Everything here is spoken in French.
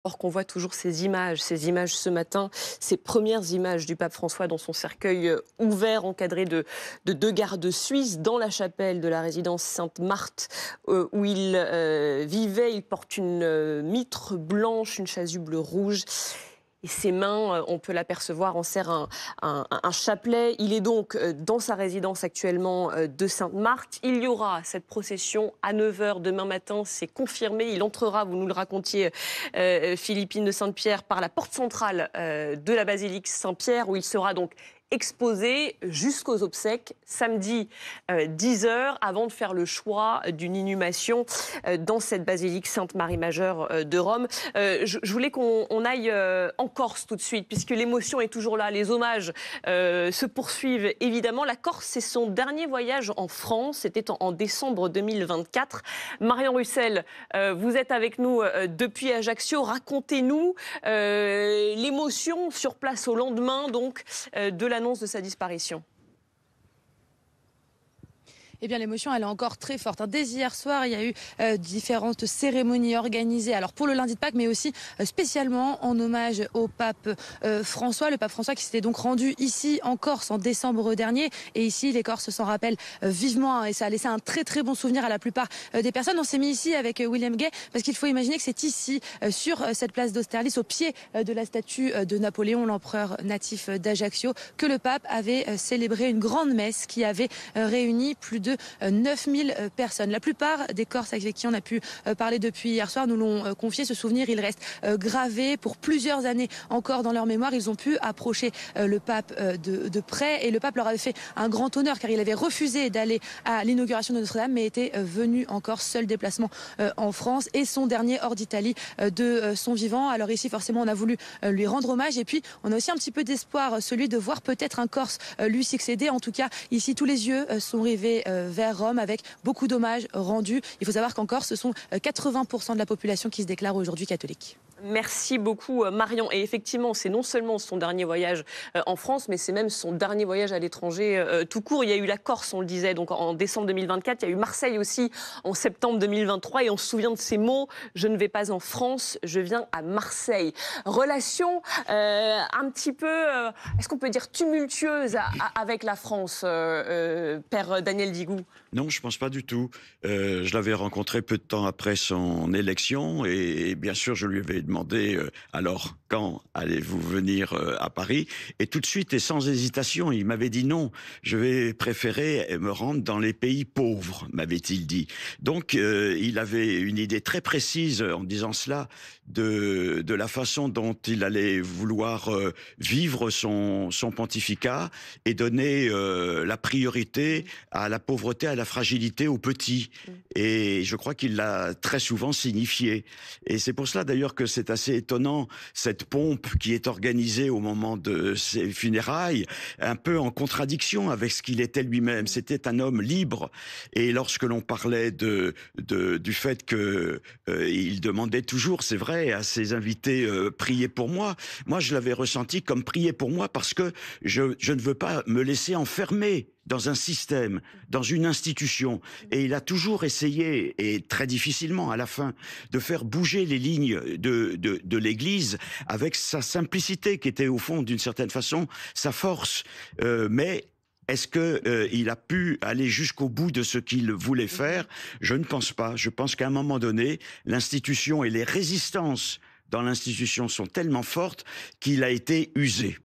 Or qu'on voit toujours ces images ce matin, ces premières images du pape François dans son cercueil ouvert, encadré de deux gardes suisses, dans la chapelle de la résidence Sainte-Marthe où il vivait. Il porte une mitre blanche, une chasuble rouge. Et ses mains, on peut l'apercevoir, en serre un chapelet. Il est donc dans sa résidence actuellement de Sainte-Marthe. Il y aura cette procession à 9 h demain matin, c'est confirmé. Il entrera, vous nous le racontiez, Philippine de Sainte-Pierre, par la porte centrale de la basilique Saint-Pierre, où il sera donc exposé jusqu'aux obsèques samedi 10 h, avant de faire le choix d'une inhumation dans cette basilique Sainte-Marie-Majeure de Rome. Je voulais qu'on aille en Corse tout de suite, puisque l'émotion est toujours là. Les hommages se poursuivent évidemment. La Corse, c'est son dernier voyage en France. C'était en décembre 2024. Marion Russell, vous êtes avec nous depuis Ajaccio. Racontez-nous l'émotion sur place au lendemain donc de l'annonce de sa disparition. Eh bien, l'émotion, elle est encore très forte. Dès hier soir, il y a eu différentes cérémonies organisées. Alors pour le lundi de Pâques, mais aussi spécialement en hommage au pape François. Le pape François qui s'était donc rendu ici en Corse en décembre dernier. Et ici, les Corses s'en rappellent vivement. Et ça a laissé un très très bon souvenir à la plupart des personnes. On s'est mis ici avec William Gay parce qu'il faut imaginer que c'est ici, sur cette place d'Austerlitz, au pied de la statue de Napoléon, l'empereur natif d'Ajaccio, que le pape avait célébré une grande messe qui avait réuni plus de 9000 personnes. La plupart des Corses avec qui on a pu parler depuis hier soir nous l'ont confié. Ce souvenir, il reste gravé pour plusieurs années encore dans leur mémoire. Ils ont pu approcher le pape de près et le pape leur avait fait un grand honneur car il avait refusé d'aller à l'inauguration de Notre-Dame mais était venu en Corse, seul déplacement en France et son dernier hors d'Italie de son vivant. Alors ici, forcément, on a voulu lui rendre hommage et puis on a aussi un petit peu d'espoir, celui de voir peut-être un Corse lui succéder. En tout cas, ici, tous les yeux sont rivés vers Rome avec beaucoup d'hommages rendus. Il faut savoir qu'en Corse, ce sont 80% de la population qui se déclare aujourd'hui catholique. Merci beaucoup Marion. Et effectivement, c'est non seulement son dernier voyage en France, mais c'est même son dernier voyage à l'étranger tout court. Il y a eu la Corse, on le disait, donc en décembre 2024. Il y a eu Marseille aussi en septembre 2023. Et on se souvient de ces mots: je ne vais pas en France, je viens à Marseille. Relation un petit peu, est-ce qu'on peut dire tumultueuse avec la France, Père Daniel Digou? Non, je pense pas du tout. Je l'avais rencontré peu de temps après son élection et bien sûr, je lui avais demandé alors quand allez-vous venir à Paris? Et tout de suite et sans hésitation, il m'avait dit non. Je vais préférer me rendre dans les pays pauvres, m'avait-il dit. Donc, il avait une idée très précise en disant cela de la façon dont il allait vouloir vivre son pontificat et donner la priorité à la pauvreté, à la fragilité, aux petits. Et je crois qu'il l'a très souvent signifié. Et c'est pour cela d'ailleurs que c'est assez étonnant, cette pompe qui est organisée au moment de ses funérailles, un peu en contradiction avec ce qu'il était lui-même. C'était un homme libre. Et lorsque l'on parlait du fait que il demandait toujours, c'est vrai, à ses invités, priez pour moi. Moi, je l'avais ressenti comme prier pour moi parce que je ne veux pas me laisser enfermer dans un système, dans une institution. Et il a toujours essayé, et très difficilement à la fin, de faire bouger les lignes de l'Église avec sa simplicité qui était au fond, d'une certaine façon, sa force. Mais est-ce qu'il a pu aller jusqu'au bout de ce qu'il voulait faire? Je ne pense pas. Je pense qu'à un moment donné, l'institution et les résistances dans l'institution sont tellement fortes qu'il a été usé.